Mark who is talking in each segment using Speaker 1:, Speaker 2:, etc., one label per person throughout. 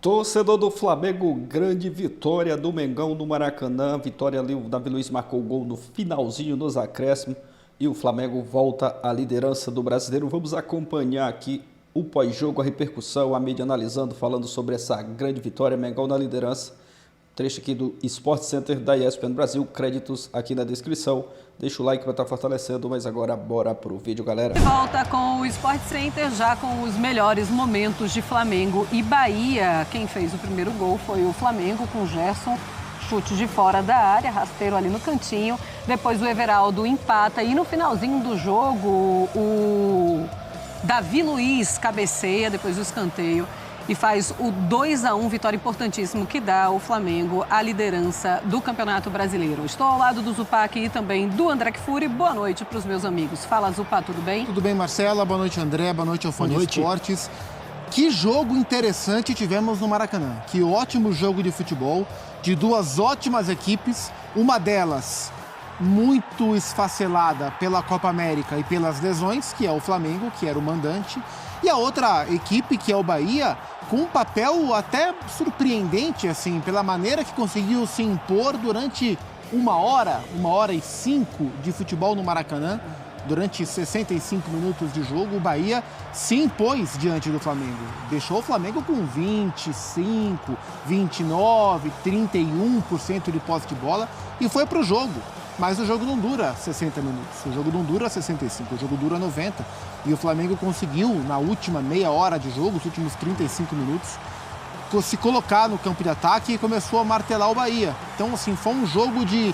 Speaker 1: Torcedor do Flamengo, grande vitória do Mengão no Maracanã. Vitória ali, o Davi Luiz marcou o gol no finalzinho, nos acréscimos. E o Flamengo volta à liderança do Brasileiro. Vamos acompanhar aqui o pós-jogo, a repercussão, a mídia analisando, falando sobre essa grande vitória. Mengão na liderança. Trecho aqui do Sport Center da ESPN Brasil. Créditos aqui na descrição. Deixa o like para estar fortalecendo, mas agora bora pro vídeo, galera.
Speaker 2: De volta com o Sport Center, já com os melhores momentos de Flamengo e Bahia. Quem fez o primeiro gol foi o Flamengo com o Gerson, chute de fora da área, rasteiro ali no cantinho. Depois o Everaldo empata e no finalzinho do jogo o Davi Luiz cabeceia depois do escanteio e faz o 2-1, vitória importantíssima que dá ao Flamengo a liderança do Campeonato Brasileiro. Estou ao lado do Zupac e também do André Kfouri. Boa noite para os meus amigos. Fala, Zupac, tudo bem?
Speaker 3: Tudo bem, Marcela. Boa noite, André. Boa noite ao Fone Esportes. Que jogo interessante tivemos no Maracanã. Que ótimo jogo de futebol, de duas ótimas equipes. Uma delas muito esfacelada pela Copa América e pelas lesões, que é o Flamengo, que era o mandante. E a outra equipe, que é o Bahia, com um papel até surpreendente, assim, pela maneira que conseguiu se impor durante uma hora e 5 de futebol no Maracanã. Durante 65 minutos de jogo, o Bahia se impôs diante do Flamengo. Deixou o Flamengo com 25, 29, 31% de posse de bola e foi para o jogo. Mas o jogo não dura 60 minutos, o jogo não dura 65, o jogo dura 90. E o Flamengo conseguiu, na última meia hora de jogo, os últimos 35 minutos, se colocar no campo de ataque e começou a martelar o Bahia. Então, assim, foi um jogo de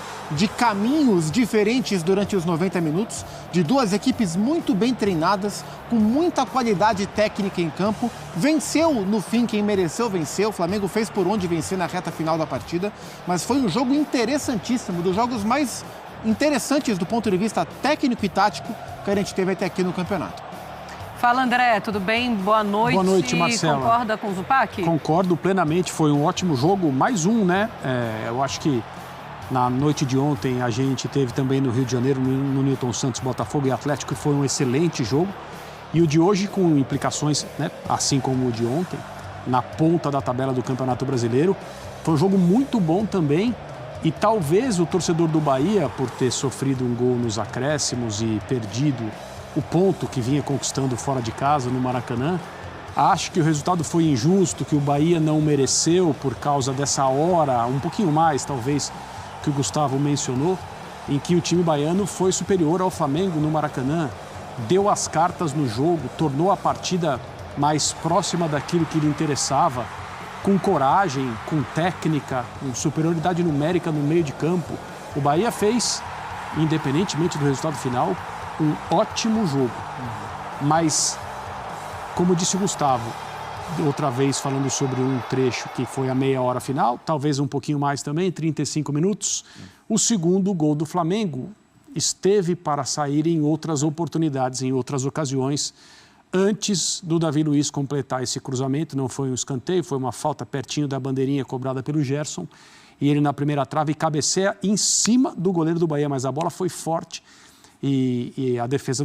Speaker 3: caminhos diferentes durante os 90 minutos, de duas equipes muito bem treinadas, com muita qualidade técnica em campo. Venceu, no fim, quem mereceu vencer. O Flamengo fez por onde vencer na reta final da partida, mas foi um jogo interessantíssimo, dos jogos mais interessantes do ponto de vista técnico e tático que a gente teve até aqui no campeonato.
Speaker 2: Fala, André, tudo bem? Boa noite.
Speaker 4: Boa noite, Marcela.
Speaker 2: Concorda com o Zupac?
Speaker 4: Concordo plenamente, foi um ótimo jogo, mais um, né? Eu acho que na noite de ontem a gente teve também no Rio de Janeiro, no Newton Santos, Botafogo e Atlético, que foi um excelente jogo. E o de hoje com implicações, né, assim como o de ontem, na ponta da tabela do Campeonato Brasileiro. Foi um jogo muito bom também. E talvez o torcedor do Bahia, por ter sofrido um gol nos acréscimos e perdido o ponto que vinha conquistando fora de casa no Maracanã, acho que o resultado foi injusto, que o Bahia não mereceu por causa dessa hora, um pouquinho mais talvez, que o Gustavo mencionou, em que o time baiano foi superior ao Flamengo no Maracanã, deu as cartas no jogo, tornou a partida mais próxima daquilo que lhe interessava, com coragem, com técnica, com superioridade numérica no meio de campo. O Bahia fez, independentemente do resultado final, um ótimo jogo. Mas, como disse o Gustavo, outra vez falando sobre um trecho que foi a meia hora final, talvez um pouquinho mais também, 35 minutos, o segundo gol do Flamengo esteve para sair em outras oportunidades, em outras ocasiões, antes do Davi Luiz completar esse cruzamento. Não foi um escanteio, foi uma falta pertinho da bandeirinha cobrada pelo Gerson, e ele na primeira trave cabeceia em cima do goleiro do Bahia, mas a bola foi forte e a defesa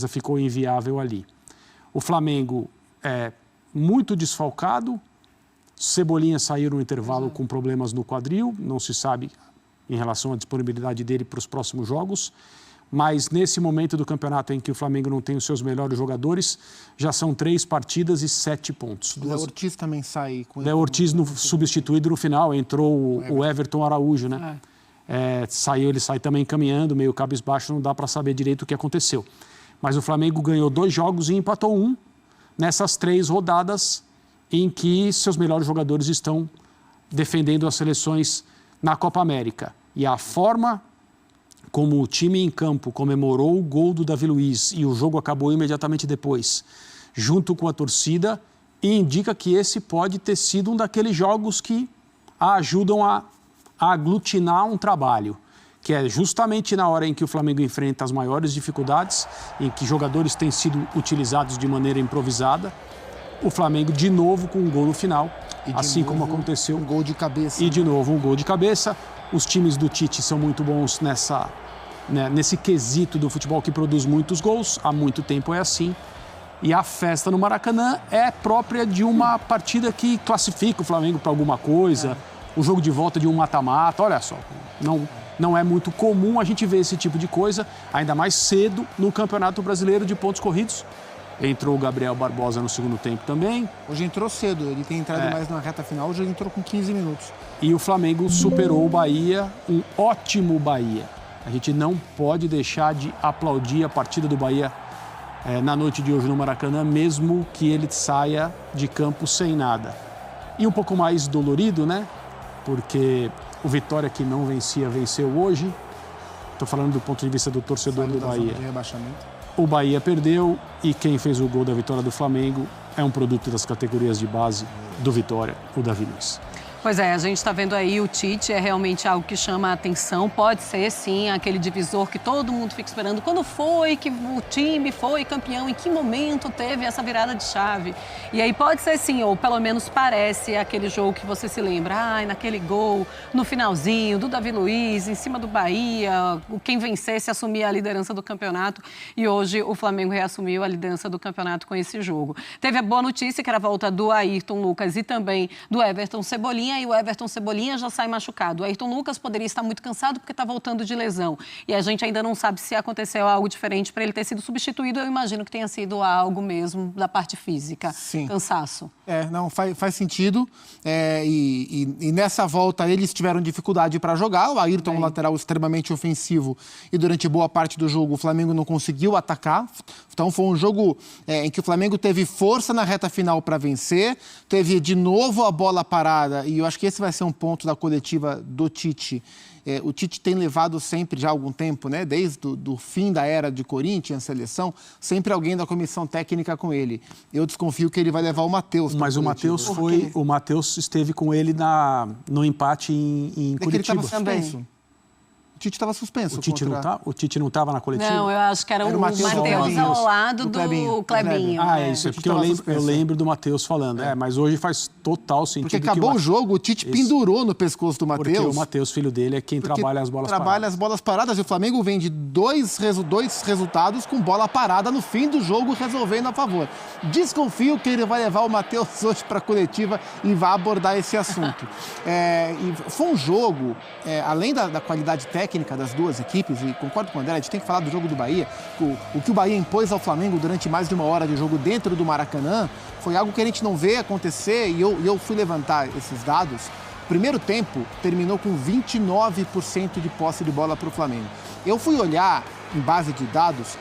Speaker 4: ficou inviável ali. O Flamengo é muito desfalcado, Cebolinha saiu no intervalo com problemas no quadril, não se sabe em relação à disponibilidade dele para os próximos jogos, mas nesse momento do campeonato em que o Flamengo não tem os seus melhores jogadores, já são 3 partidas e 7 pontos.
Speaker 3: O Léo Ortiz também sai.
Speaker 4: Léo Ortiz substituído no final, entrou o Everton Araújo, né? Ele sai também caminhando, meio cabisbaixo, não dá para saber direito o que aconteceu. Mas o Flamengo ganhou 2 jogos e empatou 1 nessas 3 rodadas em que seus melhores jogadores estão defendendo as seleções na Copa América. E a forma como o time em campo comemorou o gol do Davi Luiz e o jogo acabou imediatamente depois, junto com a torcida, indica que esse pode ter sido um daqueles jogos que ajudam a aglutinar um trabalho, que é justamente na hora em que o Flamengo enfrenta as maiores dificuldades, em que jogadores têm sido utilizados de maneira improvisada, o Flamengo de novo com um gol no final, assim como aconteceu.
Speaker 3: Um gol de cabeça.
Speaker 4: E de novo um gol de cabeça. Os times do Tite são muito bons nesse quesito do futebol que produz muitos gols, há muito tempo é assim. E a festa no Maracanã é própria de uma partida que classifica o Flamengo para alguma coisa, o jogo de volta de um mata-mata. Olha só, não é muito comum a gente ver esse tipo de coisa, ainda mais cedo no Campeonato Brasileiro de pontos corridos. Entrou o Gabriel Barbosa no segundo tempo também.
Speaker 3: Hoje entrou cedo, ele tem entrado mais na reta final, hoje ele entrou com 15 minutos.
Speaker 4: E o Flamengo superou o Bahia, um ótimo Bahia. A gente não pode deixar de aplaudir a partida do Bahia na noite de hoje no Maracanã, mesmo que ele saia de campo sem nada. E um pouco mais dolorido, né? Porque o Vitória, que não vencia, venceu hoje. Estou falando do ponto de vista do torcedor do Bahia. O Bahia perdeu e quem fez o gol da vitória do Flamengo é um produto das categorias de base do Vitória, o Davi Luiz.
Speaker 2: Pois é, a gente está vendo aí o Tite, é realmente algo que chama a atenção. Pode ser, sim, aquele divisor que todo mundo fica esperando. Quando foi que o time foi campeão? Em que momento teve essa virada de chave? E aí pode ser, sim, ou pelo menos parece aquele jogo que você se lembra. Ai, naquele gol, no finalzinho, do Davi Luiz, em cima do Bahia. Quem vencesse assumia a liderança do campeonato. E hoje o Flamengo reassumiu a liderança do campeonato com esse jogo. Teve a boa notícia, que era a volta do Ayrton Lucas e também do Everton Cebolinha. E o Everton Cebolinha já sai machucado. O Ayrton Lucas poderia estar muito cansado porque está voltando de lesão. E a gente ainda não sabe se aconteceu algo diferente para ele ter sido substituído. Eu imagino que tenha sido algo mesmo da parte física.
Speaker 3: Sim.
Speaker 2: Cansaço.
Speaker 3: Não, faz sentido. E nessa volta eles tiveram dificuldade para jogar. O Ayrton, um lateral extremamente ofensivo. E durante boa parte do jogo o Flamengo não conseguiu atacar. Então foi um jogo em que o Flamengo teve força na reta final para vencer. Teve de novo a bola parada. E eu acho que esse vai ser um ponto da coletiva do Tite. O Tite tem levado sempre, já há algum tempo, né, desde o fim da era de Corinthians, seleção, sempre alguém da comissão técnica com ele. Eu desconfio que ele vai levar o Matheus.
Speaker 4: Mas o Matheus o Matheus esteve com ele no empate em Curitiba.
Speaker 3: Ele estava suspenso. O Tite estava suspenso.
Speaker 4: O Tite não estava na coletiva?
Speaker 2: Não, eu acho que era o Matheus ao lado do Clebinho.
Speaker 4: Isso é porque eu lembro do Matheus falando. Mas hoje faz total sentido.
Speaker 3: Porque acabou o jogo, o Tite pendurou no pescoço do Matheus.
Speaker 4: Porque o Matheus, filho dele, é quem trabalha as bolas paradas.
Speaker 3: Trabalha as bolas paradas. E o Flamengo vem de dois resultados com bola parada no fim do jogo, resolvendo a favor. Desconfio que ele vai levar o Matheus hoje para a coletiva e vai abordar esse assunto. E foi um jogo, além da qualidade técnica das duas equipes, e concordo com o André, a gente tem que falar do jogo do Bahia. O que o Bahia impôs ao Flamengo durante mais de uma hora de jogo dentro do Maracanã foi algo que a gente não vê acontecer, e eu fui levantar esses dados. O primeiro tempo terminou com 29% de posse de bola para o Flamengo. Eu fui olhar, em base de dados,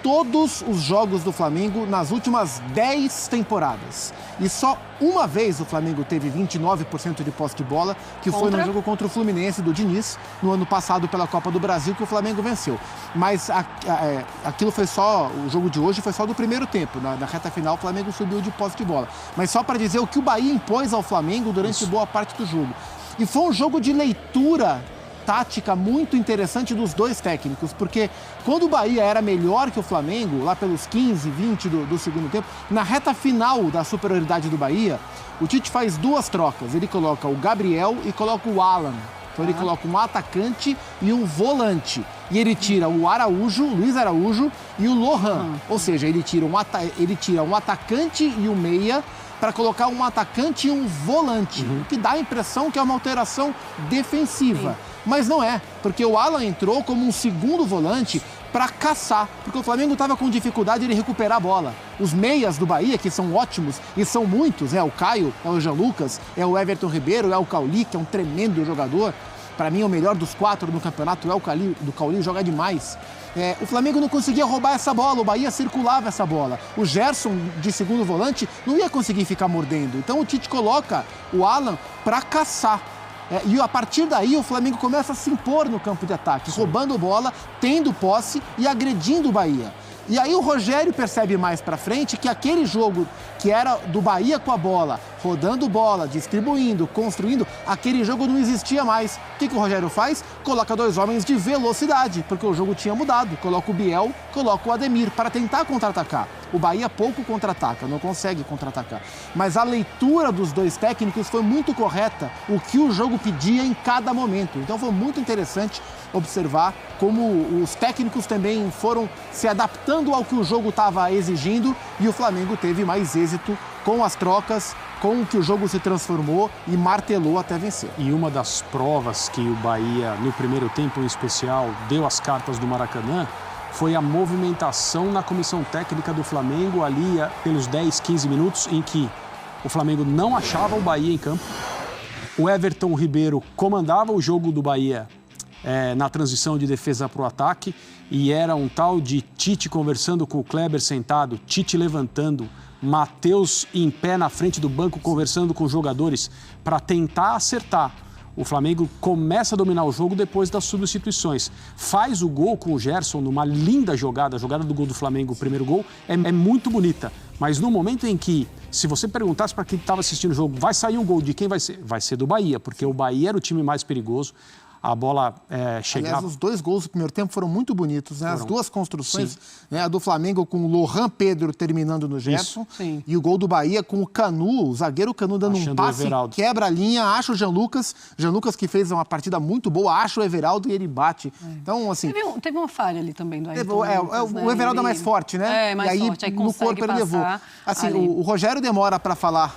Speaker 3: todos os jogos do Flamengo nas últimas 10 temporadas. E só uma vez o Flamengo teve 29% de posse de bola, que foi no jogo contra o Fluminense do Diniz, no ano passado pela Copa do Brasil, que o Flamengo venceu. Mas aquilo foi só, o jogo de hoje foi só do primeiro tempo. Na reta final o Flamengo subiu de posse de bola. Mas só para dizer o que o Bahia impôs ao Flamengo durante boa parte do jogo. E foi um jogo de leitura tática muito interessante dos dois técnicos, porque quando o Bahia era melhor que o Flamengo, lá pelos 15, 20 do segundo tempo, na reta final da superioridade do Bahia, o Tite faz duas trocas. Ele coloca o Gabriel e coloca o Alan. Então ele coloca um atacante e um volante. E ele tira o Luiz Araújo e o Lohan. Ou seja, ele tira um atacante e um meia para colocar um atacante e um volante, o que dá a impressão que é uma alteração defensiva. Sim. Mas não é, porque o Alan entrou como um segundo volante para caçar, porque o Flamengo estava com dificuldade de recuperar a bola. Os meias do Bahia, que são ótimos, e são muitos, o Caio, é o Jean Lucas, é o Everton Ribeiro, é o Cauli, que é um tremendo jogador. Para mim, o melhor dos 4 no campeonato é o Cauli, joga demais. O Flamengo não conseguia roubar essa bola, o Bahia circulava essa bola. O Gerson, de segundo volante, não ia conseguir ficar mordendo. Então o Tite coloca o Alan para caçar. E a partir daí o Flamengo começa a se impor no campo de ataque, roubando bola, tendo posse e agredindo o Bahia. E aí o Rogério percebe mais pra frente que aquele jogo que era do Bahia com a bola, rodando bola, distribuindo, construindo, aquele jogo não existia mais. O que o Rogério faz? Coloca 2 homens de velocidade, porque o jogo tinha mudado. Coloca o Biel, coloca o Ademir para tentar contra-atacar. O Bahia pouco contra-ataca, não consegue contra-atacar. Mas a leitura dos 2 técnicos foi muito correta, o que o jogo pedia em cada momento. Então foi muito interessante observar como os técnicos também foram se adaptando ao que o jogo estava exigindo e o Flamengo teve mais êxito com as trocas, com o que o jogo se transformou e martelou até vencer.
Speaker 4: E uma das provas que o Bahia, no primeiro tempo em especial, deu as cartas do Maracanã foi a movimentação na comissão técnica do Flamengo ali pelos 10, 15 minutos em que o Flamengo não achava o Bahia em campo. O Everton Ribeiro comandava o jogo do Bahia na transição de defesa para o ataque e era um tal de Tite conversando com o Kleber sentado, Tite levantando, Matheus em pé na frente do banco conversando com os jogadores para tentar acertar. O Flamengo começa a dominar o jogo depois das substituições. Faz o gol com o Gerson numa linda jogada. A jogada do gol do Flamengo, o primeiro gol, é muito bonita. Mas no momento em que, se você perguntasse para quem estava assistindo o jogo, vai sair um gol de quem vai ser? Vai ser do Bahia, porque o Bahia era o time mais perigoso. A bola chegava...
Speaker 3: Aliás, os 2 gols do primeiro tempo foram muito bonitos, né? As 2 construções, né? A do Flamengo com o Lohan Pedro terminando no Gerson e o gol do Bahia com o Canu, o zagueiro Canu dando um passe, quebra a linha, acha o Jean Lucas que fez uma partida muito boa, acha o Everaldo e ele bate. Então, assim...
Speaker 2: Teve uma falha ali também do Ayrton Lucas,
Speaker 3: o Everaldo é mais forte, né?
Speaker 2: Mais forte, aí
Speaker 3: no corpo ele levou. Assim, o Rogério demora para falar...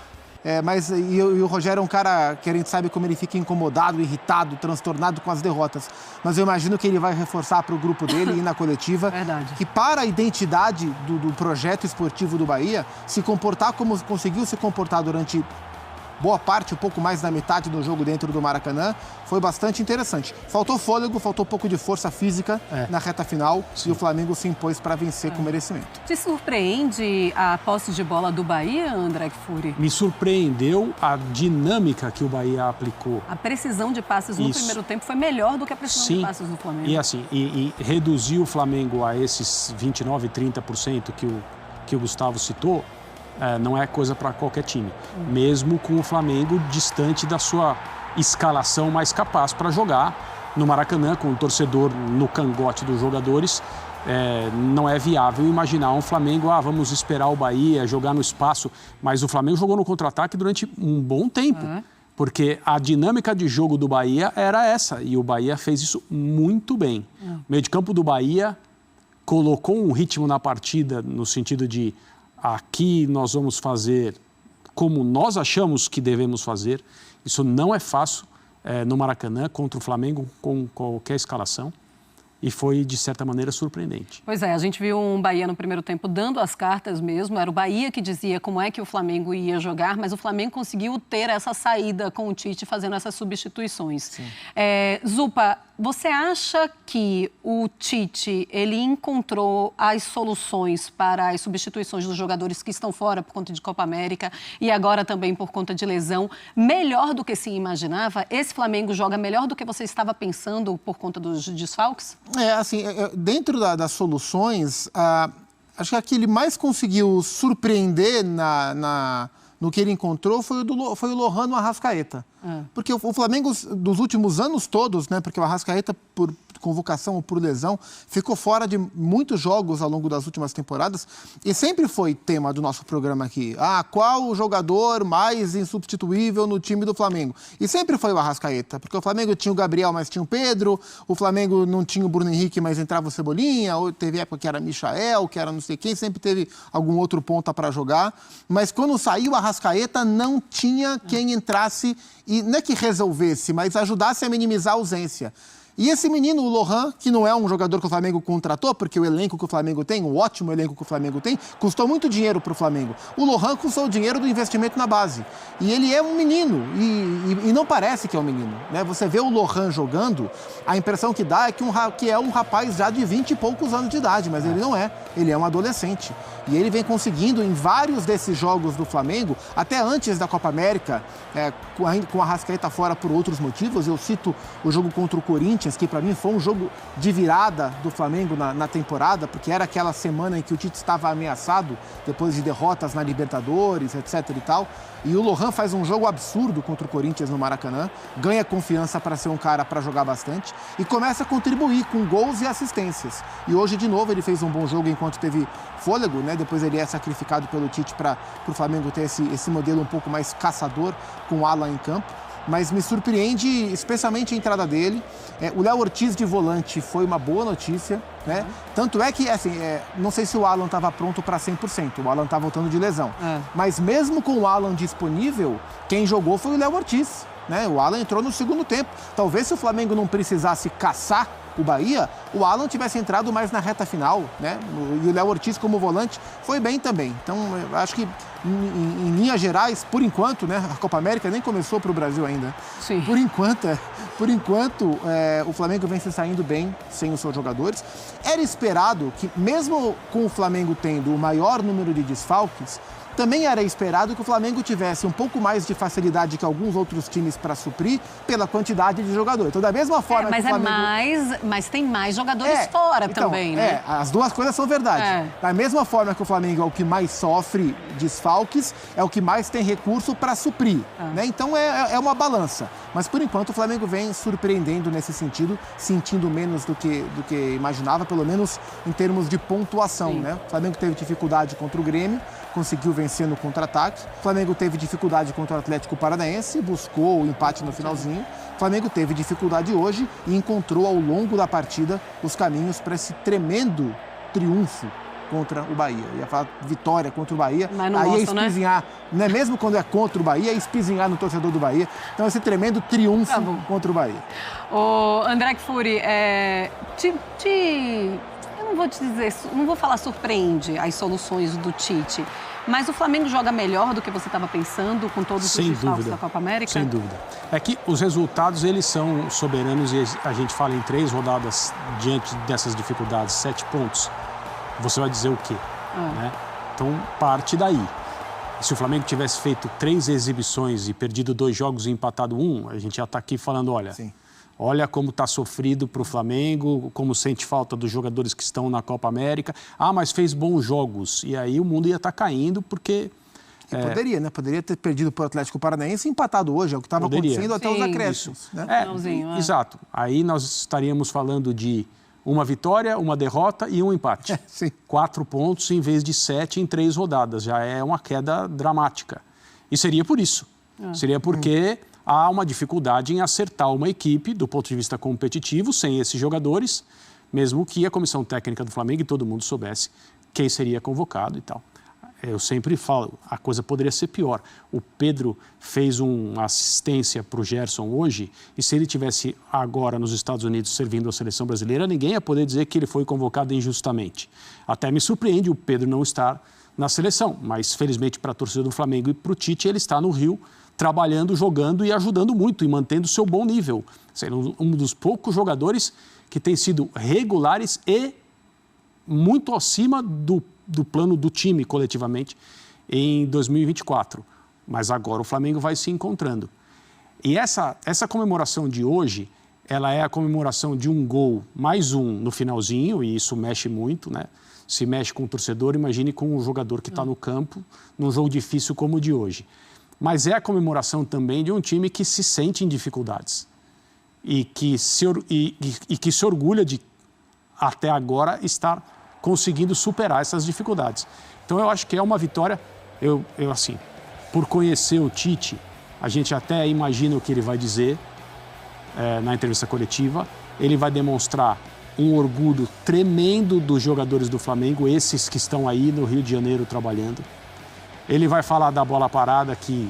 Speaker 3: mas o Rogério é um cara que a gente sabe como ele fica incomodado, irritado, transtornado com as derrotas. Mas eu imagino que ele vai reforçar para o grupo dele e na coletiva que para a identidade do projeto esportivo do Bahia, se comportar como conseguiu se comportar durante boa parte, um pouco mais da metade do jogo dentro do Maracanã, foi bastante interessante. Faltou fôlego, faltou um pouco de força física na reta final e o Flamengo se impôs para vencer com merecimento.
Speaker 2: Te surpreende a posse de bola do Bahia, André Kfouri?
Speaker 4: Me surpreendeu a dinâmica que o Bahia aplicou.
Speaker 2: A precisão de passes no primeiro tempo foi melhor do que a precisão de passes do Flamengo.
Speaker 4: E assim, e reduzir o Flamengo a esses 29%, 30% que o Gustavo citou, não é coisa para qualquer time. Mesmo com o Flamengo distante da sua escalação mais capaz para jogar no Maracanã, com o torcedor no cangote dos jogadores, não é viável imaginar um Flamengo, vamos esperar o Bahia, jogar no espaço. Mas o Flamengo jogou no contra-ataque durante um bom tempo. Porque a dinâmica de jogo do Bahia era essa, e o Bahia fez isso muito bem. O meio de campo do Bahia colocou um ritmo na partida no sentido de aqui nós vamos fazer como nós achamos que devemos fazer. Isso não é fácil no Maracanã contra o Flamengo com qualquer escalação. E foi, de certa maneira, surpreendente.
Speaker 2: Pois é, a gente viu um Bahia no primeiro tempo dando as cartas mesmo. Era o Bahia que dizia como é que o Flamengo ia jogar, mas o Flamengo conseguiu ter essa saída com o Tite fazendo essas substituições. Zupa, você acha que o Tite, ele encontrou as soluções para as substituições dos jogadores que estão fora por conta de Copa América e agora também por conta de lesão, melhor do que se imaginava? Esse Flamengo joga melhor do que você estava pensando por conta dos desfalques?
Speaker 3: Dentro das soluções, acho que a que ele mais conseguiu surpreender no que ele encontrou foi o Lohan no Arrascaeta. Porque o Flamengo, dos últimos anos todos, né, porque o Arrascaeta, por convocação ou por lesão, ficou fora de muitos jogos ao longo das últimas temporadas e sempre foi tema do nosso programa aqui. Qual o jogador mais insubstituível no time do Flamengo? E sempre foi o Arrascaeta, porque o Flamengo tinha o Gabriel, mas tinha o Pedro, o Flamengo não tinha o Bruno Henrique, mas entrava o Cebolinha, ou teve época que era Michael, que era não sei quem, sempre teve algum outro ponta para jogar, mas quando saiu o Arrascaeta não tinha quem entrasse e não é que resolvesse, mas ajudasse a minimizar a ausência. E esse menino, o Lohan, que não é um jogador que o Flamengo contratou, porque o elenco que o Flamengo tem, o ótimo elenco que o Flamengo tem, custou muito dinheiro para o Flamengo. O Lohan custou o dinheiro do investimento na base. E ele é um menino, e não parece que é um menino, né? Você vê o Lohan jogando, a impressão que dá é que é um rapaz já de 20 e poucos anos de idade, mas ele não é, ele é um adolescente. E ele vem conseguindo em vários desses jogos do Flamengo, até antes da Copa América, com a Arrascaeta fora por outros motivos. Eu cito o jogo contra o Corinthians, que para mim foi um jogo de virada do Flamengo na temporada, porque era aquela semana em que o Tite estava ameaçado, depois de derrotas na Libertadores, etc e tal. E o Lohan faz um jogo absurdo contra o Corinthians no Maracanã, ganha confiança para ser um cara para jogar bastante e começa a contribuir com gols e assistências. E hoje, de novo, ele fez um bom jogo enquanto teve fôlego, né? Depois ele é sacrificado pelo Tite para o Flamengo ter esse modelo um pouco mais caçador com o Alan em campo. Mas me surpreende especialmente a entrada dele. O Léo Ortiz de volante foi uma boa notícia, né? Tanto é que, assim, não sei se o Alan estava pronto para 100%, o Alan está voltando de lesão. Mas mesmo com o Alan disponível, quem jogou foi o Léo Ortiz, né? O Alan entrou no segundo tempo. Talvez se o Flamengo não precisasse caçar o Bahia, o Alan tivesse entrado mais na reta final, né? E o Léo Ortiz como volante foi bem também. Então, eu acho que em linhas gerais, por enquanto, né? A Copa América nem começou para o Brasil ainda.
Speaker 2: Sim.
Speaker 3: Por enquanto, o Flamengo vem se saindo bem sem os seus jogadores. Era esperado que, mesmo com o Flamengo tendo o maior número de desfalques, também era esperado que o Flamengo tivesse um pouco mais de facilidade que alguns outros times para suprir pela quantidade de jogadores. Então, da mesma forma
Speaker 2: mas
Speaker 3: que o Flamengo...
Speaker 2: mas tem mais jogadores fora
Speaker 3: então,
Speaker 2: também, né?
Speaker 3: As duas coisas são verdade. Da mesma forma que o Flamengo é o que mais sofre desfalques, é o que mais tem recurso para suprir. Né? Então, é uma balança. Mas, por enquanto, o Flamengo vem surpreendendo nesse sentido, sentindo menos do que imaginava, pelo menos em termos de pontuação. Né? O Flamengo teve dificuldade contra o Grêmio, conseguiu vencer no contra-ataque. O Flamengo teve dificuldade contra o Atlético Paranaense, buscou o empate no finalzinho. O Flamengo teve dificuldade hoje e encontrou ao longo da partida os caminhos para esse tremendo triunfo contra o Bahia. Eu ia falar vitória contra o Bahia, aí é espizinhar, né? Mesmo quando é contra o Bahia, é espizinhar no torcedor do Bahia. Então, esse tremendo triunfo contra o Bahia.
Speaker 2: Ô, André Kfouri, eu não vou te dizer, não vou falar surpreende as soluções do Tite, mas o Flamengo joga melhor do que você estava pensando com todos os desfalques da Copa América?
Speaker 4: Sem dúvida. É que os resultados, eles são soberanos e a gente fala em 3 rodadas diante dessas dificuldades, 7 pontos. Você vai dizer o quê? Né? Então, parte daí. Se o Flamengo tivesse feito 3 exibições e perdido 2 jogos e empatado 1, a gente já está aqui falando, olha... Sim. Olha como está sofrido para o Flamengo, como sente falta dos jogadores que estão na Copa América. Mas fez bons jogos. E aí o mundo ia estar caindo porque...
Speaker 3: Poderia, né? Poderia ter perdido para o Atlético Paranaense e empatado hoje. É o que estava acontecendo até os acréscimos. Né?
Speaker 4: Exato. Aí nós estaríamos falando de uma vitória, uma derrota e um empate. 4 pontos em vez de 7 em 3 rodadas. Já é uma queda dramática. E seria por isso. Seria porque... há uma dificuldade em acertar uma equipe do ponto de vista competitivo sem esses jogadores, mesmo que a comissão técnica do Flamengo e todo mundo soubesse quem seria convocado e tal. Eu sempre falo, a coisa poderia ser pior. O Pedro fez uma assistência para o Gerson hoje e se ele tivesse agora nos Estados Unidos servindo a seleção brasileira, ninguém ia poder dizer que ele foi convocado injustamente. Até me surpreende o Pedro não estar na seleção, mas felizmente para a torcida do Flamengo e para o Tite, ele está no Rio, trabalhando, jogando e ajudando muito e mantendo o seu bom nível. Sendo um dos poucos jogadores que tem sido regulares e muito acima do plano do time coletivamente em 2024. Mas agora o Flamengo vai se encontrando. E essa comemoração de hoje, ela é a comemoração de um gol, mais um no finalzinho, e isso mexe muito, né? Se mexe com o torcedor, imagine com o jogador que está no campo, num jogo difícil como o de hoje. Mas é a comemoração também de um time que se sente em dificuldades e que se orgulha de, até agora, estar conseguindo superar essas dificuldades. Então, eu acho que é uma vitória, assim, por conhecer o Tite, a gente até imagina o que ele vai dizer na entrevista coletiva. Ele vai demonstrar um orgulho tremendo dos jogadores do Flamengo, esses que estão aí no Rio de Janeiro trabalhando. Ele vai falar da bola parada que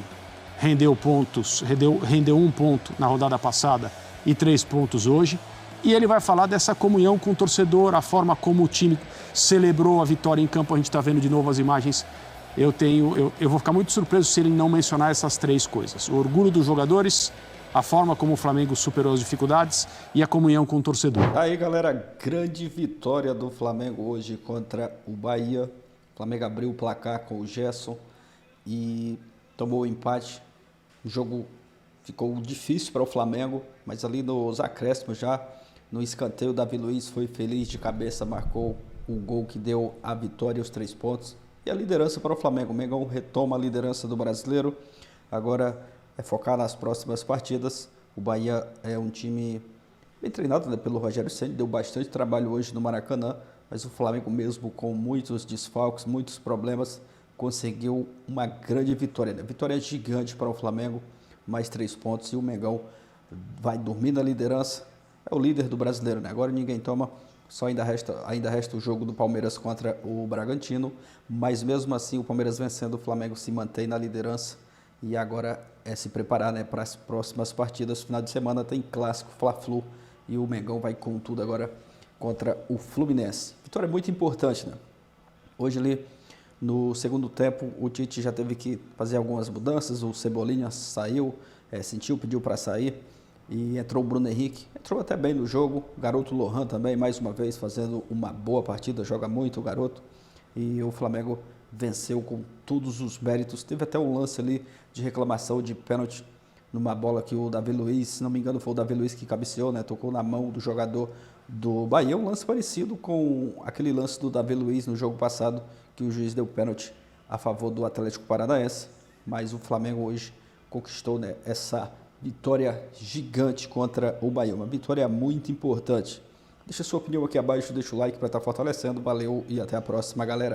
Speaker 4: rendeu pontos, rendeu 1 ponto na rodada passada e 3 pontos hoje. E ele vai falar dessa comunhão com o torcedor, a forma como o time celebrou a vitória em campo. A gente está vendo de novo as imagens. Eu vou ficar muito surpreso se ele não mencionar essas 3 coisas. O orgulho dos jogadores, a forma como o Flamengo superou as dificuldades e a comunhão com o torcedor.
Speaker 1: Aí, galera, grande vitória do Flamengo hoje contra o Bahia. O Flamengo abriu o placar com o Gerson e tomou o empate. O jogo ficou difícil para o Flamengo, mas ali nos acréscimos já, no escanteio, o Davi Luiz foi feliz de cabeça, marcou o gol que deu a vitória e os 3 pontos. E a liderança para o Flamengo. O Mengão retoma a liderança do Brasileiro. Agora é focar nas próximas partidas. O Bahia é um time bem treinado, né, pelo Rogério Ceni, deu bastante trabalho hoje no Maracanã, mas o Flamengo, mesmo com muitos desfalques, muitos problemas, conseguiu uma grande vitória, né? Vitória gigante para o Flamengo, mais 3 pontos, e o Mengão vai dormir na liderança. É o líder do Brasileiro, né? Agora ninguém toma, só ainda resta o jogo do Palmeiras contra o Bragantino, mas mesmo assim o Palmeiras vencendo, o Flamengo se mantém na liderança e agora é se preparar, né, para as próximas partidas. Final de semana tem clássico, Fla-Flu, e o Mengão vai com tudo agora contra o Fluminense. Vitória muito importante, né? Hoje ali no segundo tempo o Tite já teve que fazer algumas mudanças, o Cebolinha saiu, sentiu, pediu para sair, e entrou o Bruno Henrique, entrou até bem no jogo, o garoto Lohan também, mais uma vez fazendo uma boa partida, joga muito o garoto, e o Flamengo venceu com todos os méritos. Teve até um lance ali de reclamação de pênalti numa bola que o Davi Luiz, se não me engano foi o Davi Luiz que cabeceou, né? Tocou na mão do jogador do Bahia, um lance parecido com aquele lance do Davi Luiz no jogo passado, que o juiz deu pênalti a favor do Atlético Paranaense, mas o Flamengo hoje conquistou, né, essa vitória gigante contra o Bahia, uma vitória muito importante. Deixa sua opinião aqui abaixo, deixa o like para estar fortalecendo, valeu e até a próxima, galera.